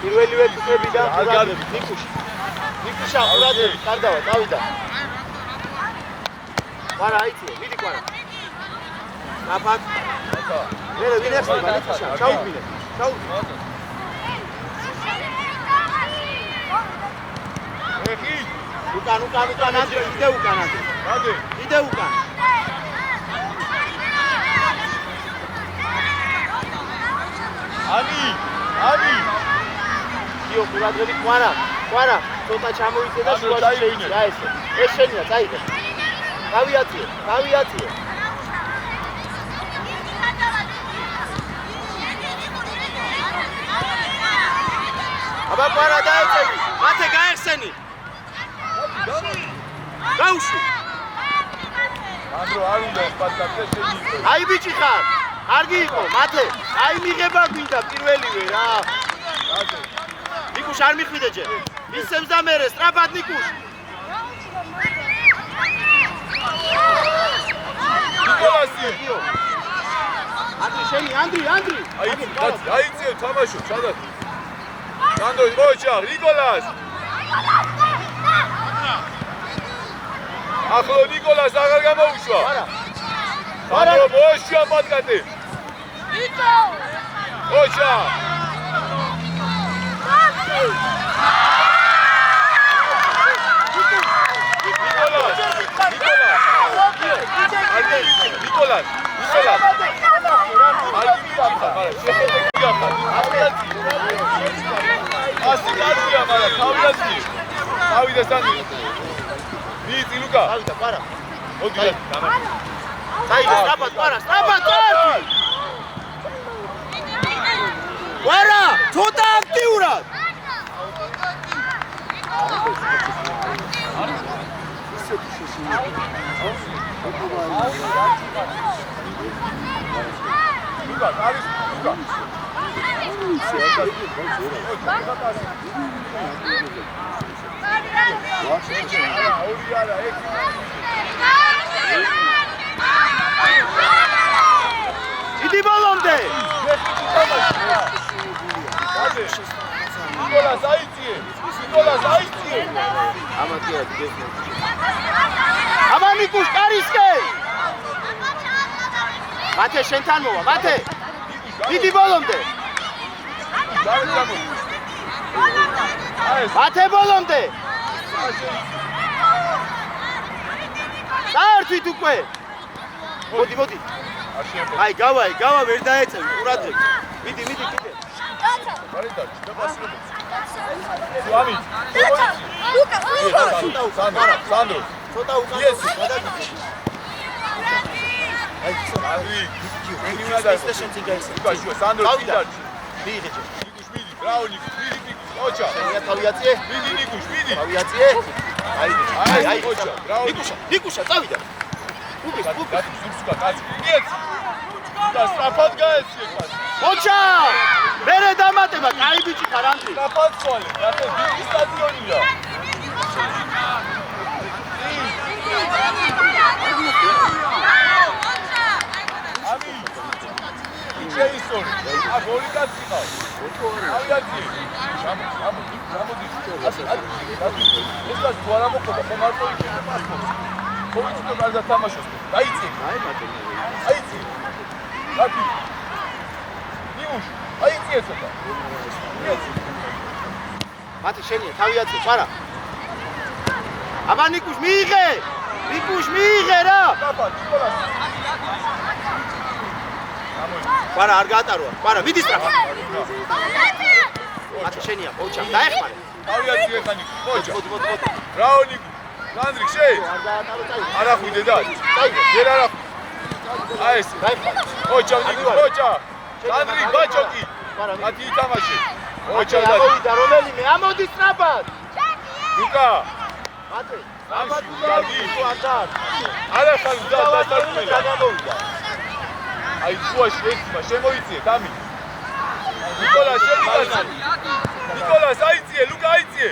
პირველივე თვეებიდან ყურადღებით ნიკუშა ყურადღებით კარდავა დავიდა ვარა აიწიე მიდი ყარა ნაფაკ მე ვინ ახსნება ნიკუშა ჩაუგბინე ეხი უკან ანდრე იდე უკან ანი იო ყურადღებით ყვარა ცოტა ჩამოიწე და შუაში შეიჭრა რა ესე ეს შენია წაიღე გავიაციე აბა ყვარა დაეწევი მათე გაეხსენი გაუშვი ანდრო არ უნდა პატაკე შეიჭრა აი ბიჭი ხარ კარგი იყო მათე აი მიღება გვინდა პირველივე რა ნიკუშ არ მიხვიდე ჯერ ისემს და მერე სტრაფად ნიკუშ ნიკოლასი ანდრი შენი ანდრი აიწიე თამაშო სადაც სანდრო მოიჭა ნიკოლას ახლა ნიკოლას აღარ გამოუშვა სანდრო მოიჭა პატკატი ნიკო ოჩა ნიკოლას ვარა ცოტა აქტიურად ლუკა არის ლუკა იდი ბოლომდე ნიკოლას აიწიე ამათია აბა ნიკუშ კარისკე მათე შენთან მოვა მათე დიდი ბოლომდე მათე ბოლომდე საერთოდ უკვე მოდი აი გავა ვერ დაეწევი ყურადღებით მიდი კიდე გარეთ დაპასირებული ვამი ლუკა სანდრო ცოტა უკან გადაგიჭი აი ცოტა მე უნდა დასტეშენ წიგაისა ლუკა სანდრო წიგაჭი მიიღე ნიკუშ მიდი ბრავო ნიკუშ ოჩა შენია თავიაციე მიდი ნიკუშ მიდი თავიაციე აი ოჩა ბრავო ნიკუშა წავიდა უკის ზურსკა კაცი მიეც და სწრაფად გაეციე კაცი ოჩა მერე დამატება კაი ბიჭი ხარ ანდრი სწრაფად სვალი რატო დიდი სტადიონია ამი იჩეისონ ა გოლი კაცი ხარ ავიაცი გამოდი ეს გას თუ არ ამოხდა ხომ არ მოიჭერა პასპორტს ხომ არ დათამაშოს დაიწი აიწი რატი ნიუშ აიწი ცოტა მათი შენია თავიაცი ყარა აბა ნიკუშ მიიღე რა დაბა ნიკოლას ყარა არ გაატაროა ყარა მიდი სწრაფად მათი შენია, ოჩა, დაეხმარე. თავიაციე ხანი, ოჩა. რაონი, სანდრი, შეი. არა ხვიდე და. ვერ არა. აი ეს, დაეხმარე. ოჩა, ოჩა. სანდრი, ბაჭოკი. მათი ითამაშე. ოჩა და. ამოვიდა რომელიმე, ამოდი სწრაფად. ლუკა. მათე. ამში, კარგი. არა ხარ დასარტყმელი. გამოვიდა. აი შუაში ერთმა შემოიწიე დამი. ნიკოლას შემიგასა. ნიკოლას აიწიე, ლუკა აიწიე.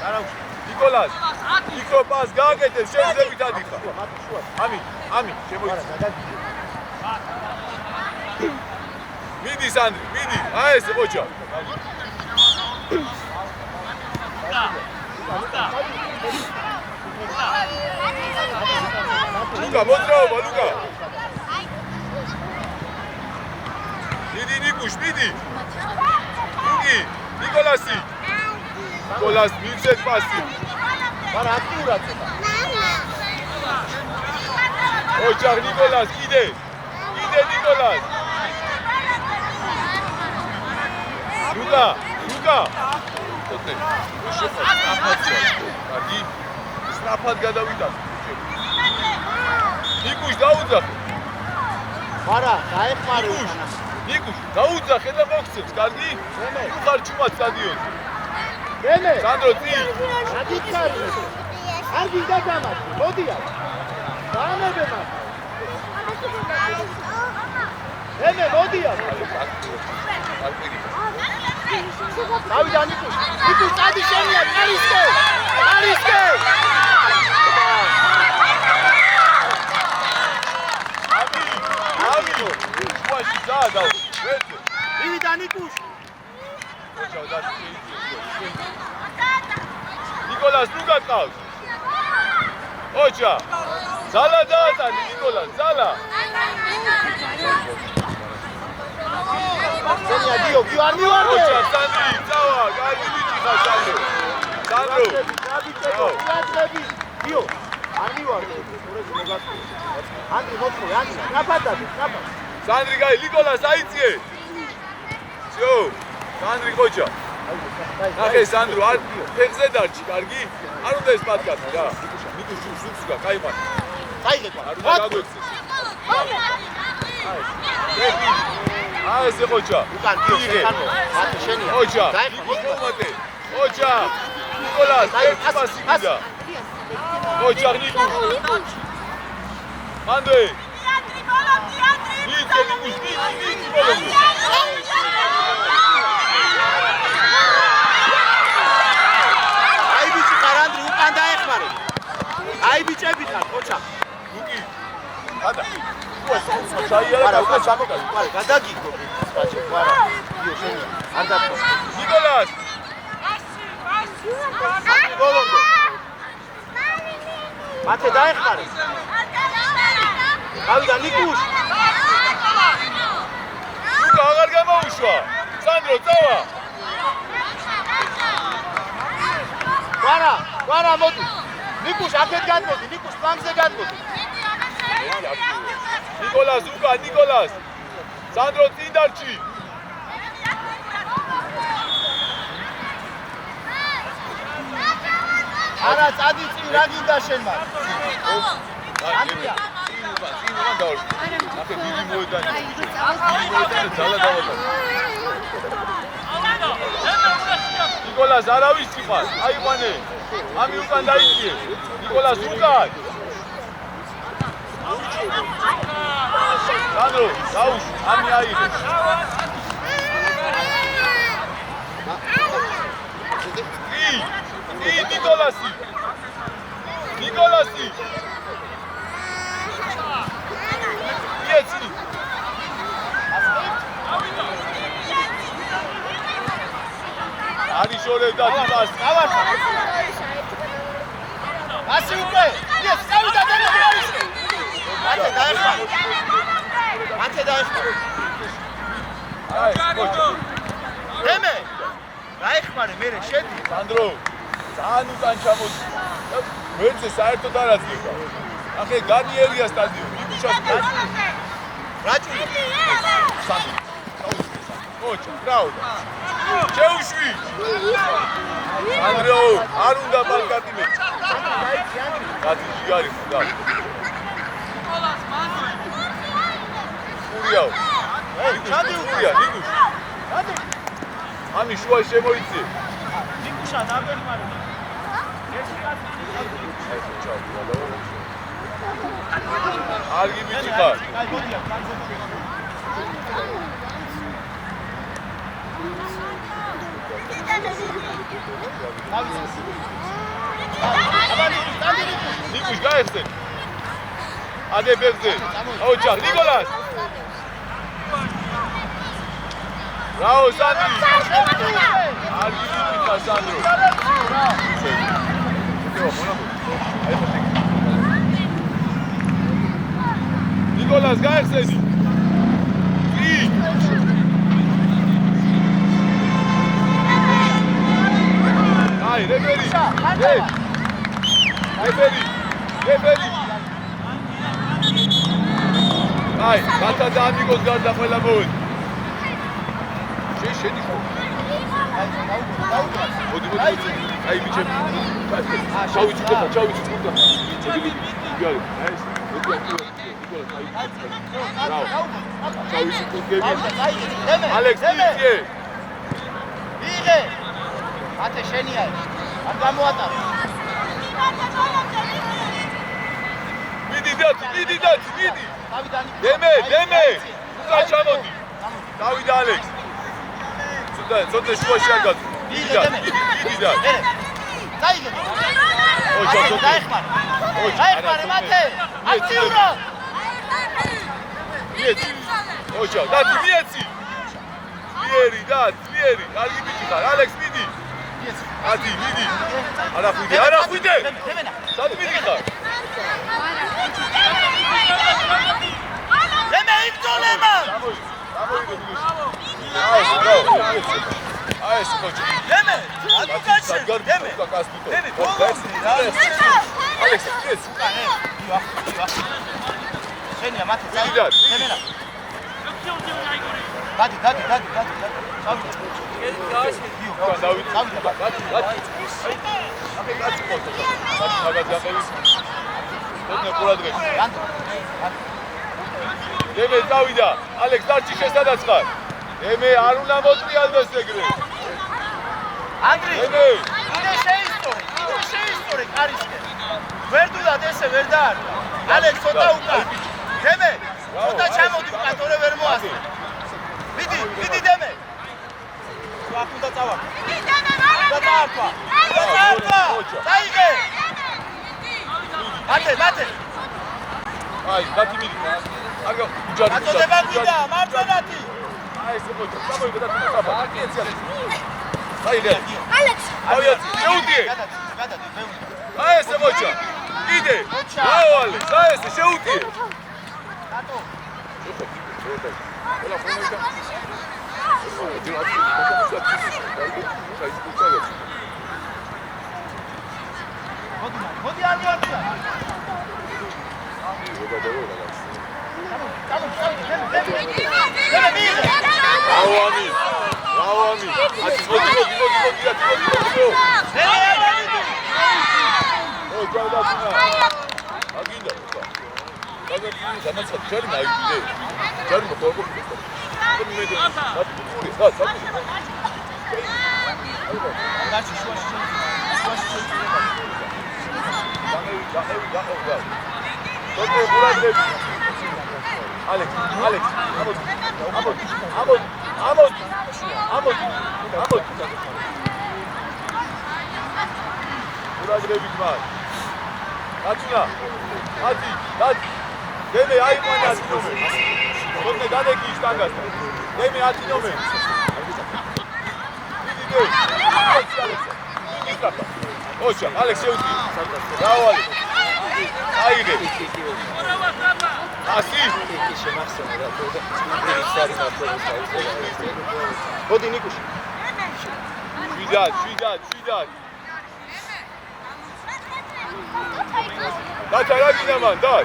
არა. ნიკოლას. მიკროპას გააკეთე, შევძებით ადიხა. ამი, შემოიწიე. მიდი სანდრი, მიდი. აი ეს ოჩა. ლუკა, მოძრაობა, ლუკა. მიდი ნიკუშ, მიდი. ლუკი, ნიკოლასი. ნიკოლას მიცეთ პასი. არა აქტიურად ცოტა. ოჩახ ნიკოლას, კიდე ნიკოლას. ლუკა. კარგი. სწრაფად გადავიდა. ნიკუშ დაუძახე. არა, დაეხმარე უკანა. ნიკუშ, დაუძახე და მოგცემს, კარგი? თუ ხარ ჩუმად სტადიონზე. მენე. სანდრო წი. რადიკალი. არ გინდა დამატი. მოდია. დაანებე მას. მენე, მოდია. დავიდა ნიკუშ. ნიკუშ წადი შენია, კარისკე. ამი. შუაში დაადა. ვერდე. მივიდა ნიკუშ. ოჩა და ნიკოლას ნუ გაკავს. ოჩა. ზალა დაატანი ნიკოლას, ზალა. შენია დიო, არ მივარდე. ოჩა, სანდრი, წავა, კარგი ბიჭი ხარ სანდრო. სანდრო. დიო, არ მივარდე. ანდრი მოწმე, ნაფადად. სანდრი გაი, ნიკოლას აიწიე. ძო, სანდრი ყოჩა. ნახე სანდრო, არ ფეხზე დარჩი, კარგი? არ უნდა ეს პატკაცი რა. ნიკუშ ზუსტა, კაი მან. წაიღება. არ უნდა გაგვექცეს. აი ეს ყოჩა. უკან დიო, შენო. მათე შენია. ოჩა, ნიკომატე. ოჩა. ნიკოლას, ერთი პასი გიდა. ოჩა, ნიკუშ. მანდე. ნიკე, ნიკუშ, ნიკი, ბოლო. აი ბიჭი ხარანდრი უკან დაეხმარე. აი ბიჭები ხარ, ხოჩა. ლუკი. გადა. ჩაიარა არა, უკან ჩამოგალი. არა, გადაგიგო. ბაჭი, არა. დიო, შენია. არ დათქვა. ნიკოლას. ბოლომდე. მათე დაეხმარე. გავიდა ნიკუშ. ლუკა აღარ გამოუშვა. სანდრო, წავა. ვარა, მოდი. ნიკუშ აქეთ გადმოდი, ნიკუშ პლანზე გადმოდი. ნიკოლას, უკა, ნიკოლას. სანდრო, წინ დარჩი. არა, წადი წინ, რა გინდა შენ მას? ანდრია. წინ უნდა დავორჩი. ნახე, დიდი მოედანი. დიდი მოედანი ძალა დავატა. ნიკოლას არავის წიყავს. აიყვანე. ამი უკან დაიწიე. ნიკოლას უკან. სანდრო, დაუშვ, ამი აიღე. ნიკოლასი. იეცი. არის შორევდა დიპას. ასე უკვე. ეს წავიდა დაგაიშვე. მათე დაეხმარე. აი, კოჩო. მემე. დაეხმარე, მე შედი. სანდრო, ძალიან უკან ჩამოდი. ვერცე საერთოდ არ აწდება. ახე განიერია სტადიონი. იბუშას რაჭული. სანდრო. კოჩო, რაოდა. შეუშვი ანდრეო არ უნდა პალკატიმე კაცი ჯიგარი ხდა ურიაო ჩადი ურია ნიკუშ ამი შუა შემოიცი ნიკუშა დაგეხმარი არ გიბიჭი ხარ ნიკუშ გაიხსე ადე ბეგზე ოჯახ ნიკოლას რაო სანდრი არ გიბიჭი ხარ სანდრო ნიკოლას გაიხსენი აი რეფერი აი გათა და ამიგოს გარდა ყველა მოვედი შედი ხო მოდი აი ბიჭები ჩავიცი ხუთა გარი აი ეს მოდი ჩავიცი ხუთ ალექს იგე ათე შენია არ გამოატარე მიდი დემე უკან ჩამოდი დავით ალექს ცოტა შუაში არ გაძ მიდი და დაიგე ოჯა დაიხმარე მათე აქტიურა მიეცი ოჯა დათი მიეცი ძლიერი კარგი ბიჭი ხარ ალექს მიდი ათი მიდი არა ხვიდე სად მიდი ხარ დემე იკტოლება აი ეს ხოჭი დემე აკაცე დემე ალექს მიეცი შენია მათე დემენა დადი დავით დემე დავიდა ალექს დარჩი შესადაც ხარ დემე არ უნდა მოწიალდეს ეგრე ანდრი იდე შეისტორე კარისკენ ვერ დუდად ესე ვერ დაარდა ალექს ცოტა უკან დემე ცოტა ჩამოდი უკან თორე ვერ მოასწრე მიდი დემე ვაფუნდა წავა დაიგე მათე აი დათი მიდი აგა უჯარი აწოდება გვიდა მარჯვენათი აი ეს მოჭა წამოიღე და თუნდაც აი დე ალექს ავიაცი შეუდიე გადადი აი ეს მოჭა იდე რაო ალექს აი ეს შეუდიე რატო ყველა ფონეჭა მოდი ალვატია რავამი ათი მოდი აგინდა განაცხადი ჯარი მაიგდე ჯარი მოხალხო მე დაში შუაში დოკე ბურადები ალექს ამოდი ბურადები გმარ აცნა ათი დემე აიყვანა ნომე დოკე დადეკი შტანგასთან დემე 10 ნომე ოჩა ალექს შეუდი რავალი აიგე ასი მოდი ნიკუში შვიდად დაჩა რა გინდა მან დაი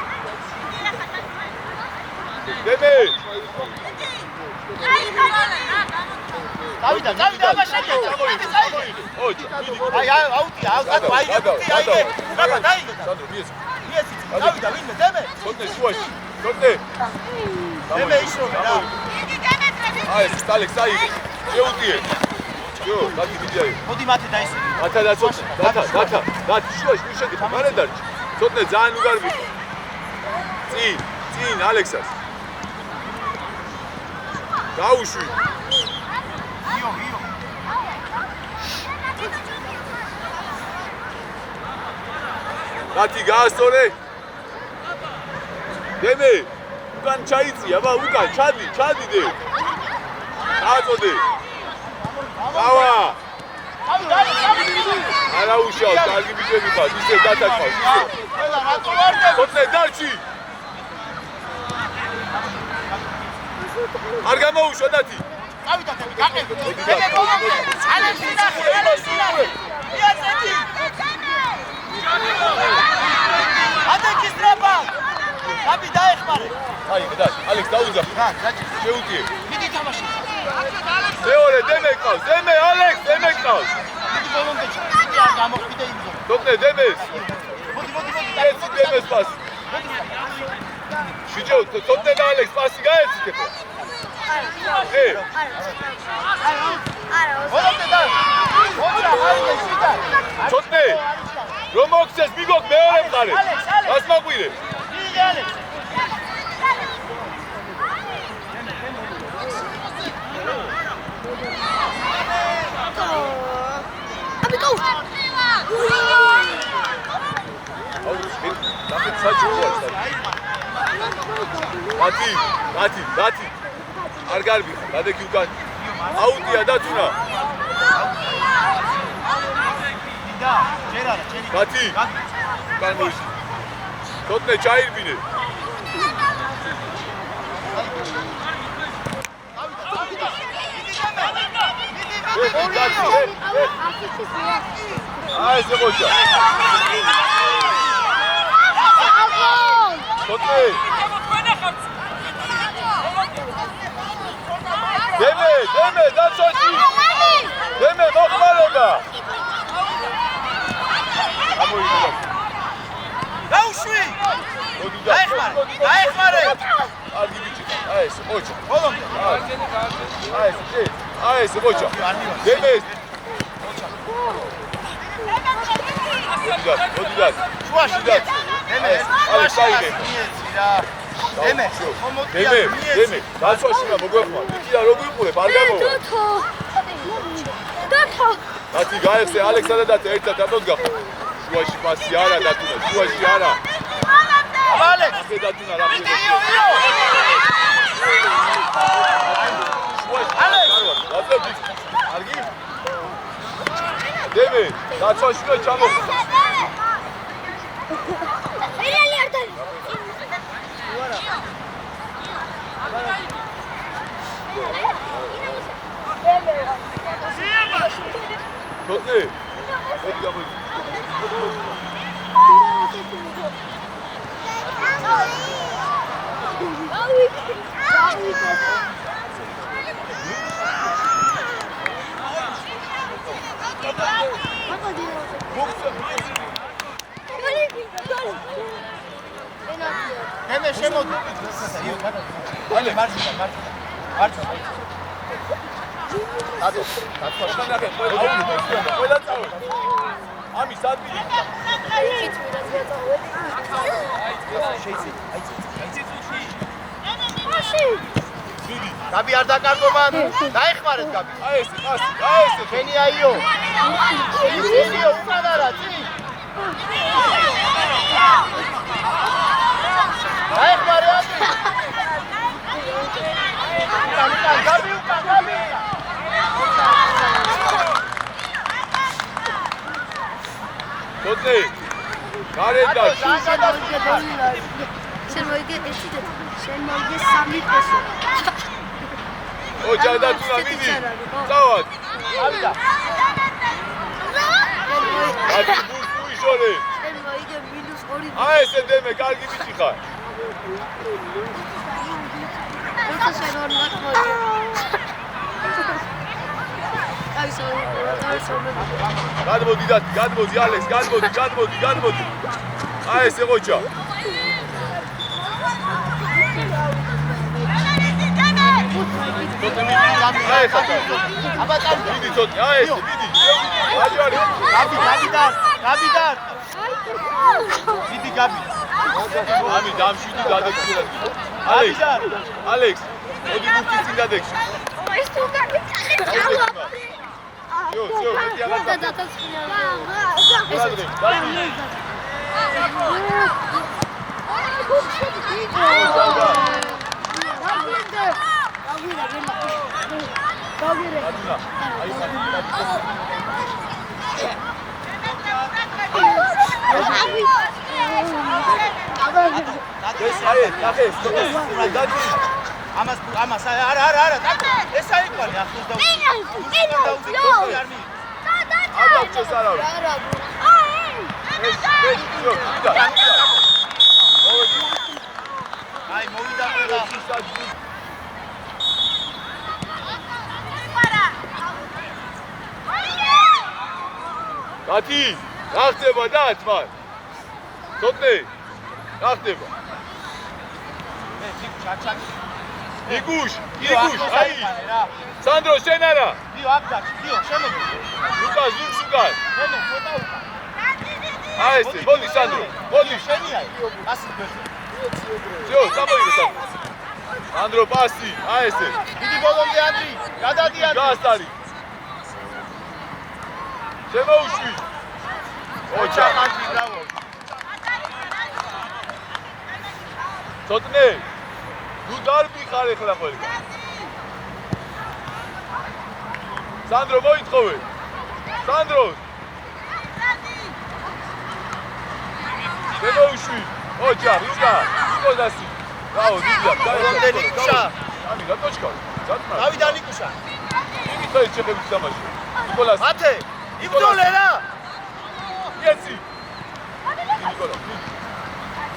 დემე დავიდა, აბა შეგეცა. ოჯა. აი, აუტია, აი, აბა დაიგე. სადო, მიეცი. დავიდა, ვინმე, დემე. სოტნე შუაში. სოტნე. დემე ისროვა რა. აი, ეს ალექს აი. შეუტიე. ჯო, დათი მიდიაი. მოდი მათე დაისვი. მათა და სოტნე. დათი შუაში მი შეგეთა. მანე დარჩი. სოტნე ძალიან უგარი ვიყო. წინ ალექსას. გაუშვი. იო. დათი გაასწორე. დემე, უკან ჩაიწია, აბა უკან ჩადი დე. აწოდე. ავა. არა უშავ, კარგი ბიჭები ხარ, ისე დათაქვას, ისე. ყველა რატო ვარ და სოტნე დარჩი. არ გამოუშვა დათი. დავიდა, გაკეთე. დემე გოგო. ალექსი ნახე. იაცეთი. ატაკის ტრაპა. გაბი დაეხმარე. აი, და ალექს დაუძახ. შეუტიე. მიდი თამაში. მეორე დემე ყავს, დემე ალექს, დემე ყავს. მიდი ბოლომდე არ გამოხდე იმზე. სოტნე დემეს. მოდი. ეს დემეს პასი. შიჯო, სოტნე და ალექს პასი გაეცით ახლა. ბოლომდე და. ოჩა, აი შიდა. სოტნე. რომ მოქცეს მიგოქ მეორე მხარე. გას მაყვირე. მიდი ალექს. დათი. არ გარბი, გადეკი უკან. აუტია დათუნა. და ჯერ არა, ჯერი. დათი. უკან მოიში. სოტნე ჩაირბინე. აი ეს მოჭა. სოტნე. დემე, დაცოში. დემე მოხმარება. ამოიგდა. დაუშვი. მოდი დაეხმარე. კარგი ბიჭი. აი ეს მოჭა. ბოლომდე. აი ეს მოჭა. დემე. მოდი. შუაში და. დემე. შუაში. დემე. დაცვაში რა მოგვეხმარ. იქიდან რო გვიყურებ, არ გამოვა. დათო. დათი გაიხსე ალექსა და დათი ერთად ამოდგახ. შუაში პასი არა დათუნა, შუაში არა. ალექს. ასე დათუნა რა. იო. შუაში ალექს. დათი. კარგი. დემე, დაცვაში რა ჩამოხდა. რეალი არ დაი. სოტნე. მოდი გამოდი. დემე შემოდი. ალე მარჯვენა. აბა, დათვაში ნახე, ყველა წავე. ამის ადგილი. გაბი არ დაკარგო მან. დაეხმარეთ გაბი. აი ეს, აი ეს. შენი აიო. იო, უკან არა, წინ. დაეხმარე აბი. უკან, გაბი. სოტნე. გარეთ შენ მოიგე ერთი და შენ მოიგე სამი პესო. ოჯა დათუნა მიდი. წავად. ავიდა. აბი ბუშორი. შენ მოიგე -2. აი ესე დემე, კარგი ბიჭი ხარ. როცა შენ ორ ნახმოიგე. გადმოდი დათი, გადმოდი ალექს, გადმოდი. აი ესე ყოჩა. აი ხატა. აბა წავდი. მიდი ცოტა, აი ესე, მიდი. აჯარი. გაბიდან. მიდი გაბი. ამი დამშვიდი გადაგცელა. ალექს, მოდი გუფი წინ გადაგში. Yo, მეტი აღარ ამას არა ეს აიყვანე ახლოს და აღწევს არავინ. აი მოვიდა ყველა დათი, რა ხდება დათ მან? ცოტნე, რა ხდება? ნიგუშ, აი. სანდრო შენ არა? დიო აქ დაში, დიო შემოდი. ლუკას, ლუკას. ნენო, ცოტა უკა. აი ესე, მოდი სანდრო, მოდი. შენია, პასი გვერდზე. ძო, გამოიგე სანდრო. სანდრო პასი, აი ესე. დიდი ბოლომდე ანდრი, გადადი ანდრი. გასტარი. შემოუშვი. ოჩა ანდრი, ბრავო. ცოტნე. ნუ დარბი ხარ ახლა ყველა. სანდრო მოითხოვე. სანდრო. შემოუშვი. ოჯა, ლუკა, ნიკოლასი. რაო, დიდია, ბოლომდე ნიკუშა. ამი რატოჩქავ? ზატმა. დავიდა ნიკუშა. იმით ხარ შეხედვით თამაში. ნიკოლას. მათე, იბრძოლე რა. იესი. ნიკოლას.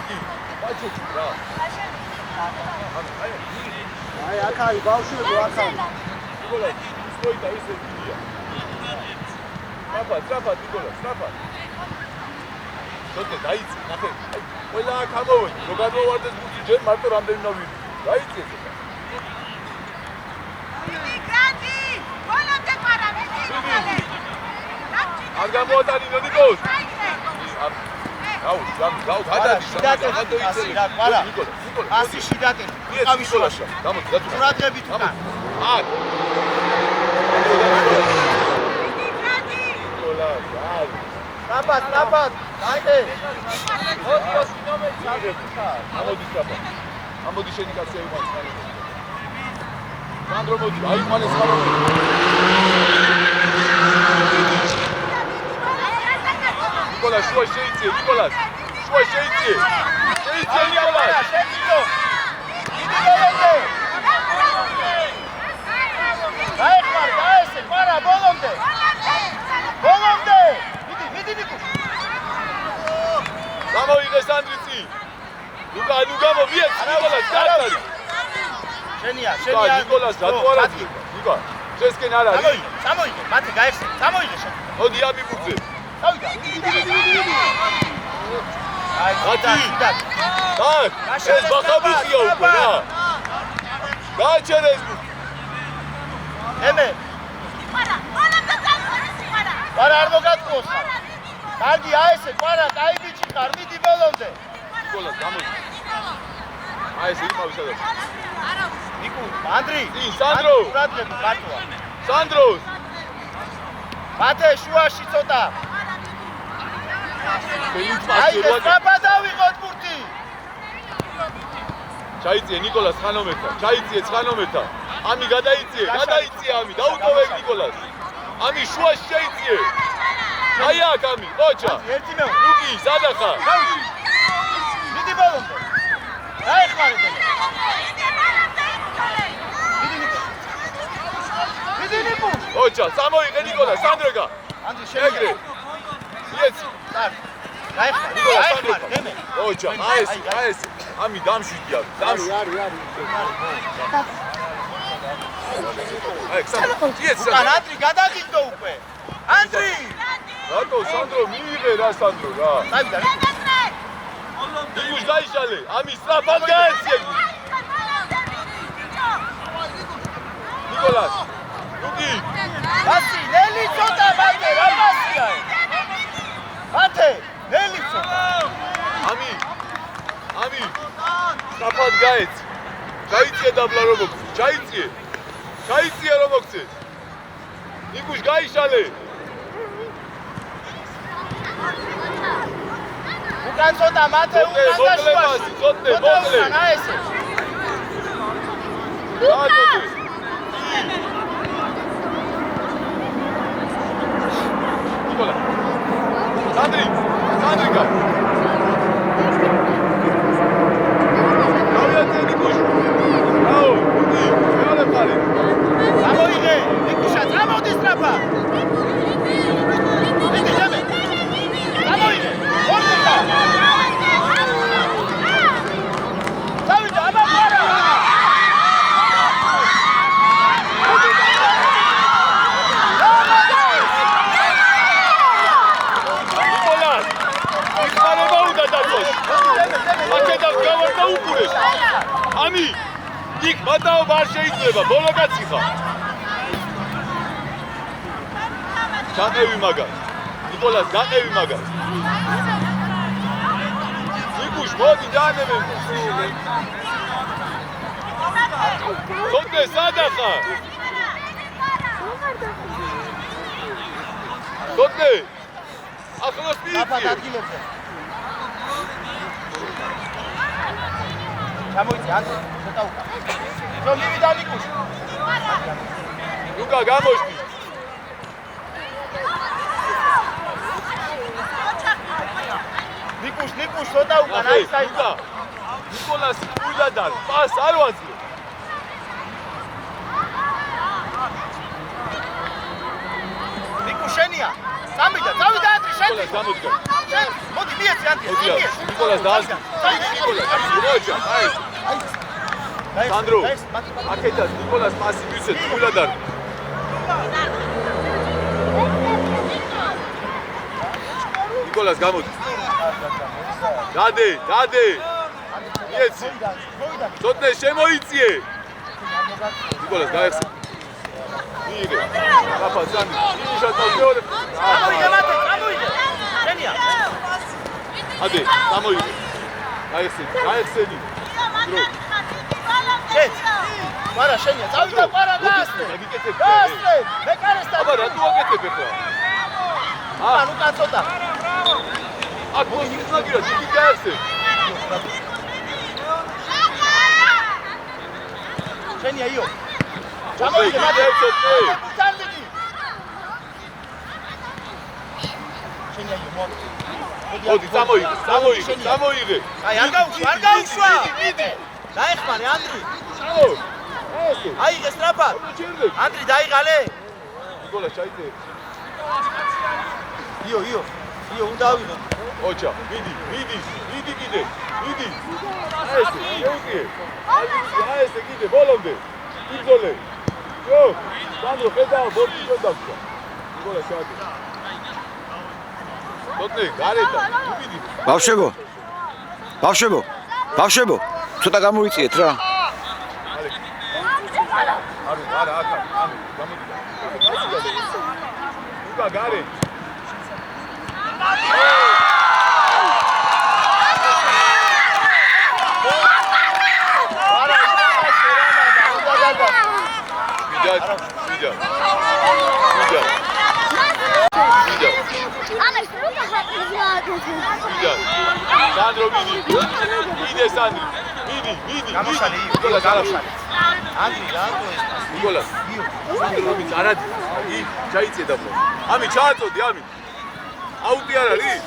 კი. ბაჭოჭი რა. აი აქ არის ბავშვები აქ არის. ნიკოლას, სოიტა ისე დიდია. ტრაფად, ნიკოლას, ტრაფად. ცოტა დაიწი, ნახე. ყველა აქ ამოვედი, რო გადმოვარდეს ბურთი, ჯერ მარტო რამდენი ნოვიდი. დაიწი ეს. არ გამოატანინო ნიკოლს. აუ, გადადი, გადადი იცელი. ნიკოლას. ასი შიდატე. იყავი შულაშა. გამოდი, დათუნა. ყურადღებით უკან. აქ. ნიკოლას, აი. ტრაპად, დაიდე. ამოდი შენი კაცი აიყვანეს ხალხი. სანდრო მოდი, აიყვანეს ხალხი. ნიკოლას, შუა შეიწიე, ნიკოლას. შუა შეიწიე. შეიწიე ნიკოლას. შეიწიო. დიდი ბოლომდე. დაეხმარი, დაესე, ყარა ბოლომდე. ბოლომდე. მიდი ნიკუშ. გამოიღეს ანდრიცი. ლუკა, ნუ გამო, მიეც ნიკოლას, გასტარი. შენია. ნიკოლას, რატო არ არის? ნიკა, შესკენ არ არის. წამოიგე, მათე გაიხსენ. წამოიგე შენ. მოდი ამი ბურთზე. დავიდა. აი, დათ. ეს ბახაბიხია უკვე რა. გააჩერე ეს ბურთი. ემე. არა, არ მოგატყუოს. კარგი, აი ესე, ყარა, კაი ბიჭი ხარ, მიდი ბოლომდე. ნიკოლას, გამოდი. აი ესე იყავი სადაც. ნიკუ, ანდრი. სანდრო. ყურადღები კარტოა. სანდროს. მათე შუაში ცოტა. აი, აი, სწრაფად დავიღოთ ბურთი. ჩაიწიე ნიკოლას ხანომერთან, ჩაიწიე ცხანომერთან. ამი გადაიწიე ამი, დაუტოვე ნიკოლას. ამი შუაში შეიწიე. აი აქ ამი, ყოჩა. ერთი მეო. ლუკი, სადახა. მიდი ბოლომდე. დაეხმარი და. მიდი ნიკუ. ყოჩა, სამოიღე ნიკოლას, სანდროგა. ანდრი შეგრე. იეცი. დაეხმარი. ნიკოლას დაეხმარი, სანდროგა. ემე. ყოჩა, აი ეს. ამი დამშვიდია, დამშვიდია. არის. აი, სანდრო, იეთ უკან სანდრო. ანდრი გადაგიდო უკვე. ანდრი! რატო სანდრო მიიღე რა სანდრო რა? დავიდა ნიკუშ დაიშალე, ამის სწრაფად გაეცე. ნიკოლას. ლუკი. ბასი, ნელი ცოტა ბატე, რა ბასია? ბატე, ნელი ცოტა. ამი. სწრაფად გაეცე. გაიწიე დაბლა რომ მოგცე. ჩაიწიე რომ მოგცე. ნიკუშ გაიშალე. უკან ცოტა მათე უკან მოკლე, მოკლე. რა ესე? ნიკოლა. სანდრი გა. გავიათე ნიკუშ. რაო, მიდე ხარი. გამოიღე, ნიკუშა, გამოდი სწრაფა. მიდი ძემე. გამოიღე. ორკუთა. დავიდა, აბა ხარა. ნიკოლას. იხარება უნდა დაწოს. მაკედას გავარდა უყურეს. ამი იქ მათაობა არ შეიძლება, ბოლო კაცი ხარ. გაყევი მაგას. ნიკოლას გაყევი მაგას. ნიკუშ მოდი დაანებე. თოთე სადა ხარ? თოთე ახლოს აბა პირი. ადგილებზე. გამოიწე, ანდრი, ცოტა უკან. რომ მივიდა ნიკუშ. ლუკა გამოშტი. ნიკუშ, ცოტა უკან, აი საიტა. ნიკოლას უილადარ, პას არ ვაძლევ. ნიკუშ შენია. წავიდა ანდრი, შენ. ნიკოლას გამოდგა. შენ, მოდი მიეცი ანდრი, მოდია, ნიკოლას დაასწრა. ნიკოლას, როჯა, აი. სანდრო, აქედან ნიკოლას პასი მივცეთ, უილადარ. ნიკოლას გამოდი. დადე. მიეცი. თოთე შემოიწიე. ნიკოლას გაეხსე. მიიღე. პაპა სანი, ინიშა თავდეორე. გამოიღე მათე, გამოიღე. შენია. ადე, გამოიღე. გაეხსენი. დრო. შეც. მარა შენია, წავიდა პარა გაასწრე. გაგიკეთებ. გაასწრე. მე კარესთან. აბა რა თუ აკეთებ ახლა? ან უკან ცოტა. აქ მოსიგნაგირა, დიდი გაეხსე. შენია იო. გამოიღე მათე. წამდი. შენია იო, მოდი, წამოიღე. აი, არ გაუშვა. მიდი. დაეხმარე, ანდრი. ჩალო. ასე. აიღე სწრაფად. ანდრი დაიღალე. ნიკოლა ჩაიწე. იო, უნდა ავიღო. ოჩა, მიდი კიდე. ასე, შეუძიე. ასე კიდე ბოლომდე. იბრძოლე. იო, სანდრო ხედავ, ბორტი შევდავსა. ნიკოლა ჩააწე. თოთე, გარეთ. მიდი. ბავშვებო, ცოტა გამოიწიეთ რა. არა, აქ, გამოდი. უკა გარეთ. სანდრო მიდი. იდე სანდრო. მიდი. გამოშალე იო. ნიკოლას გამოშალე. ანდრი რა თქო ეს? ნიკოლას. სანდრო მიდი არადი. ჩაიწე და ბო. ამი ჩააწოდი ამი. აუტი არ არის?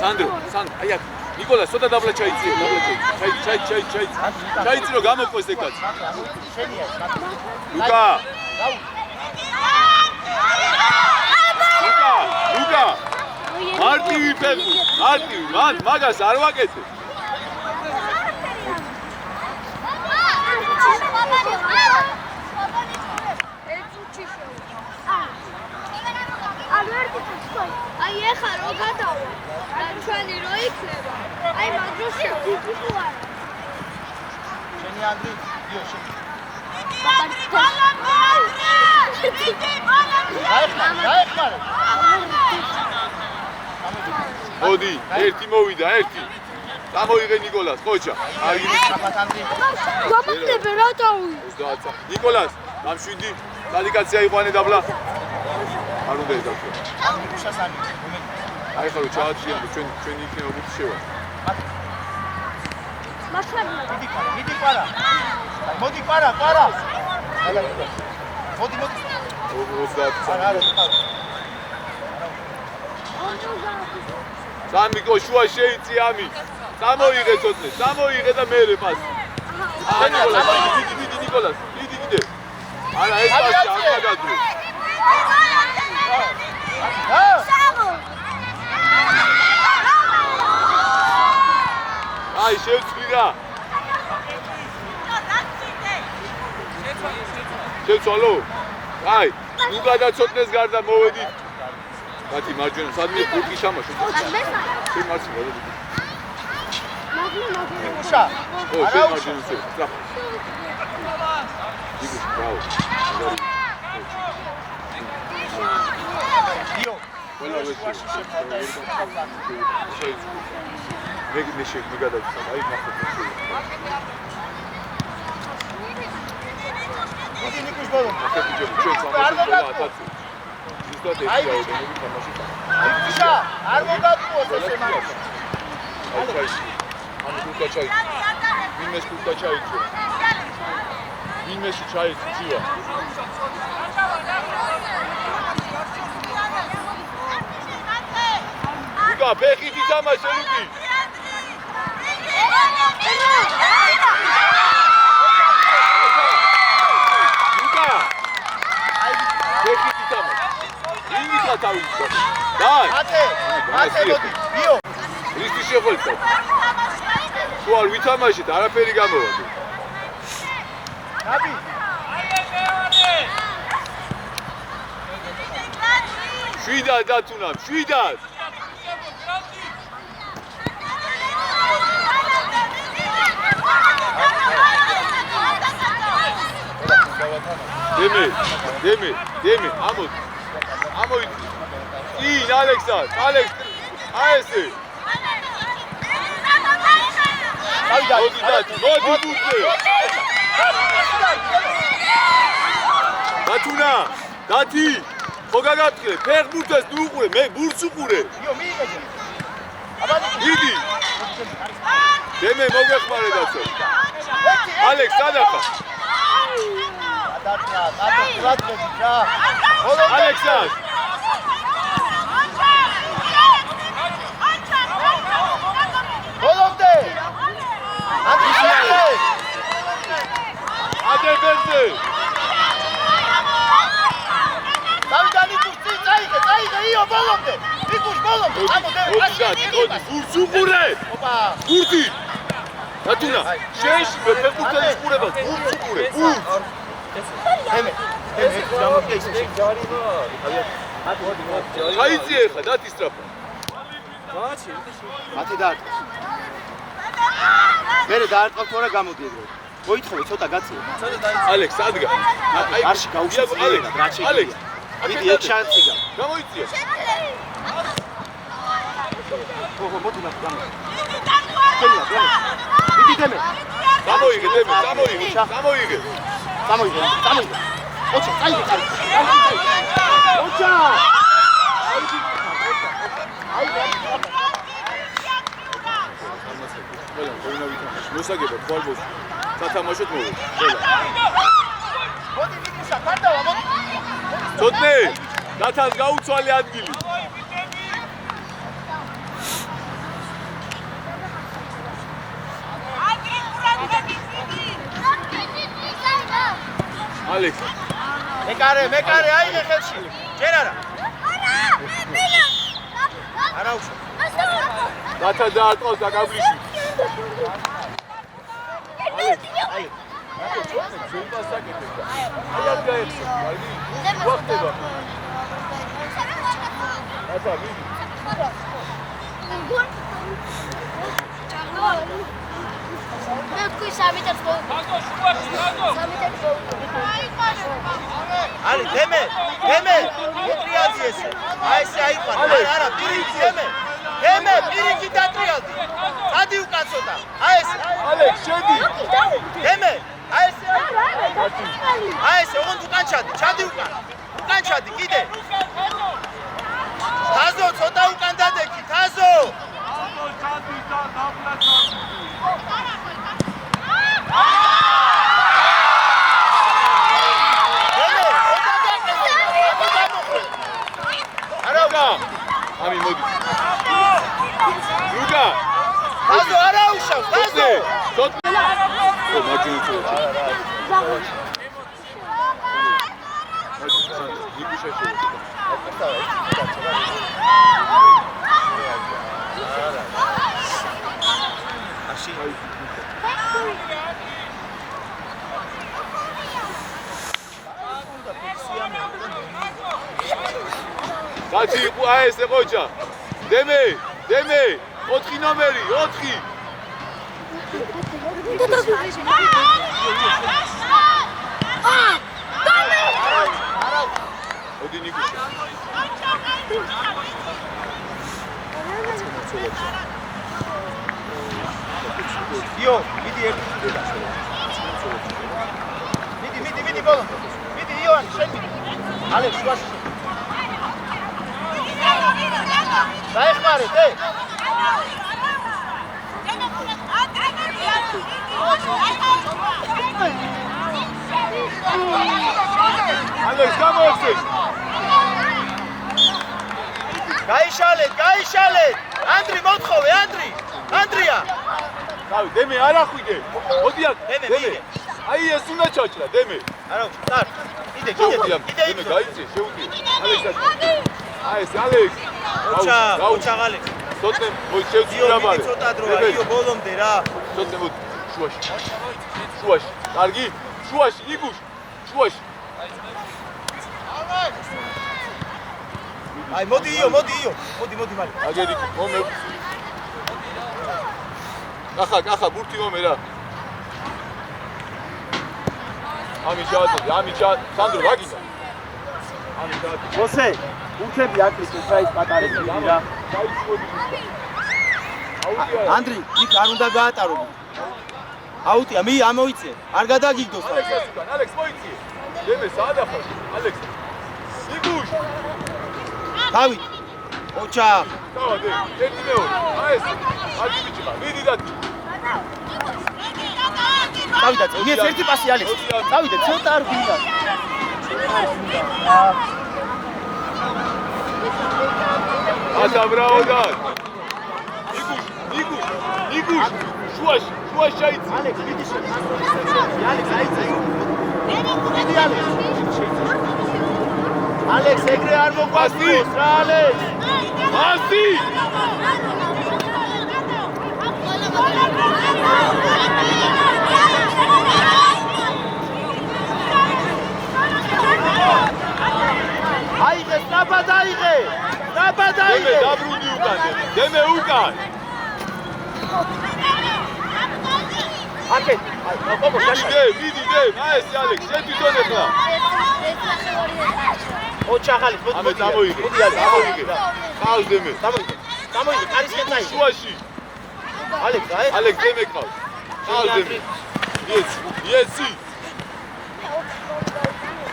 სანდრო, აი აქ. ნიკოლას ცოტა დაბლა ჩაიწიე, ჩაიწი რომ გამოყვეს ეგ კაცი. ლუკა. მარტივი ფეხი, მარტივი, მაგას არ ვაკეთებ. შენი ანდრი იო შენი დაეხმარე მოდი ერთი მოვიდა ერთი გამოიღე ნიკოლას ხოჭა გაფიქრე რა თავი 30 ნიკოლას გამშვიდი კვალიფიკაცია იყვანე დაბლა არ უნდა ედავო აი ხარო ჩააციან ჩვენ იქნება გუთი შევა მიდი პარა მოდი პარა მოდი 30 სამიკო შუა შეიწი ამი გამოიღე ცოტნე გამოიღე და მეერე პასი მიდი ნიკოლას მიდი კიდე არა ეს პასი არ გადადრო აი შევწვი რა შევწვალო აი ნუ გადაცოტნეს გარდა მოვედით კაცი მარჯვენა სადმე პურკი შამაშო შენ მარცხი გადადი უშა ო შენ მარჯვენა შე სტრაფ იგუშ ბრავო იო ყველა ვეში მეგინე შე მიგადაჩა აი ნახე მიდი ნიკუშ ბოლო ასეთი ჯერ ჩვენ სამაშოა ათაცი აი უშა არ მოგატყუოს ესე მაგას ანუ თუ კაჩაი ვინმეს თუ კაჩაი ვინმეს ჩაი ცივა უკა ფეხით ითამაშე ლუკი უკა ფეხით ითამაშე ინგლისა თავი დაი მათე მოდი იო ისი შეღოლდა თუ არ ვითამაშეთ არაფერი გამოვადი ნაბი შვიდად დათუნამ შვიდად დემე ამოი ინ ალექსა ალექს აესე მოდი ბურთზე დათუნა დათი ხო გაგაფრთხილე ფეხ ბურთს ნუ უყურე მე ბურთს უყურე იო მიიღე აბა დიდი დემე მოგეხმარე დაცო ალექს სადახა ალექსას ბოლომდე ადებენზე დავიდანი კუშტი წაიღე იო ბოლომდე იკუშ ბოლომდე ამოდე მოდი ბურთს უყურე ოპა ბურთი დათუნა შეეში ფეხბურთელი უყურება ბურთს უყურე ბურთს ემე ხაიძიე ხა დათი სტრაფა მათე დაარტყა მერე დაარტყა თორე გამოდიედრო მოითხოვე ცოტა გაციე ალექს ადგა აი არში გაუშვი ალექს მიდი ერთ შანსი გა გამოიწია ოღო მოდი და გამო მიდი დემე გამოიღე ოჩა წაიღე ოჩა ყველა მოსაგებო თვალბოს სათამაშოდ მოვა ყველა მოდი მიდიშა ქარდავა მოდი ცოტნე დათას გაუცვალე ადგილი ალექს მეკარე აიღე ხელში ჯერ არა არა უშო დათა დაარტყავს დაგაბლიში ალი დემე ეტრიალდი ესე აი ესე აიყვანა არა პირიქით დემე პირიქით დატრიალდი წადი უკან ცოტა აი ესე ალექს შედი დემე აი ესე ოღონდ უკან ჩადი უკან ჩადი კიდე თაზო ცოტა უკან დადექი თაზო ამი მოდი ლუკა თაზო არა უშავს თაზო ო მაჯუნი თუ კაცი იყო ეს ეყოჭა დემე 4 ნომერი 4 ოდი ნიკუშა იო მიდი მიდი ბოლო მიდი იონი შენ მიდი ალექს შუაში დაეხმარეთ ალექს გამოეხსე გაიშალეთ ანდრი მოთხოვე ანდრია დავი დემე არ ახვიდე მოდი აქ დემე აი ეს უნდა ჩაჭრა დემე არა სტარ კიდე დემე გაიწე შეუდი ალექს აი ეს ალექს ოჩა ალექს ცოტა მოიჩევდიაბარე ცოტა დროა იო ბოლომდე რა ცოტა მოდი შუაში კარგი შუაში იგუშ შუაში აი მოდი იო მოდი მალე აგერი მომე კახა ბურთი მომე რა ამი სანდრო ვაგინა ამი ჩაატე მოსე უცები აკლის საის პატარები რა ანდრი იქ არ უნდა გაატარო აუტია მე ამოიწე არ გადაგიგდოს ალექს მოიწე დემე სადა ხარ ალექს იგუშ დავით ოჩა დავადე ერთი მეორე აი ეს აგი ბიჭმა მიდი დადი დავიდა ეს ერთი პასი ალექს დავიდა ცოტა არ გინდა აზაბრაოდა იგუშ შუაში ჩაიცი ალექს მიდი შენ ალექს აიცე მიდი ალექს ეგრე არ მოყვასოს რა ალექს მასი აიღე ნაბა დაიღე დემე დაბრუნდი უკან დემე უკან აკეთ მოკომო მიდი აი ეს ალექს შენ თვითონ ეხლა ოჩა ხალხი ამე წამოიღე ყავს დემე წამოიღე კარისკენ წაიღე შუაში ალექს დემე ყავს დემე იესი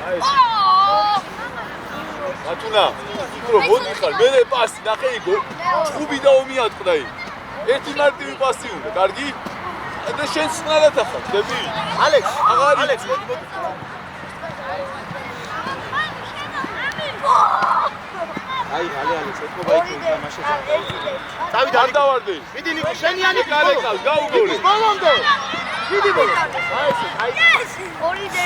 აი ატუნა იქრო მოდიხარ მე პასი ნახე იგო ჭუბი და ომიატყდა იქ ერთი მარტივი პასი უნდა კარგი და შენ სნარად ახალ დები ალექს ალექს მოდი აი ალექს ეთქობა იქ თამაშზე დავით არ დავარდე მიდი ნიკო შენიანი კარეკალ გაუგორე ბოლომდე მიდი ბოლო აი ორი დე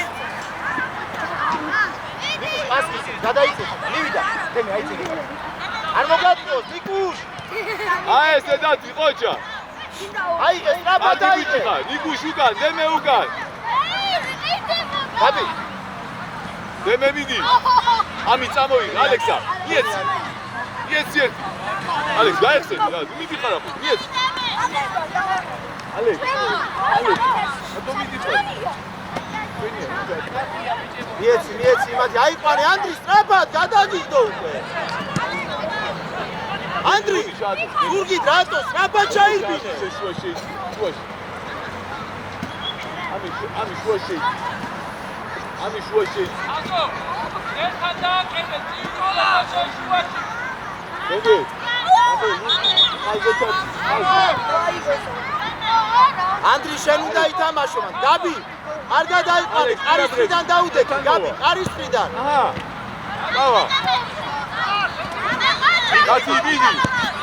პასი გადაიწე მივიდა თემი აიწე არ მოგაწოს ნიკუშ აი ეს დედათი ყოჩა აი ეს ნაბა დაიწე ნიკუშ უკან დემე უკან ბაბი დემე მიდი ამი წამოიღე ალექსა იეცი ალექს გაიხსენე რა მიდი ხარ ახლა იეცი ალექ ატომიდიფა მიეცი იმადი აიყვანე ანდრი სწრაფად გადაგიდო უკვე ანდრი გურგით რატო სწრაფად ჩაირბინე შუაში ამი შუაში აკო ერთხან დააკეთე ძიულა შუაში მოგე ანდრი შენ უნდა ითამაშო მან გაბი კარგად აიყვანე კარის მხრიდან დაუდექი გაბი კარის მხრიდან აჰა დავა გაცი ვიდი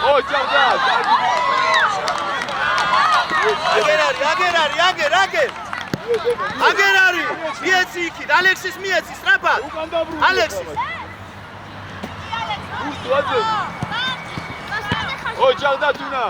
ო ჭავდა აგერ არის მიეცი იქით ალექსის მიეცი სწრაფად ალექსის ო ჭავდა თუნა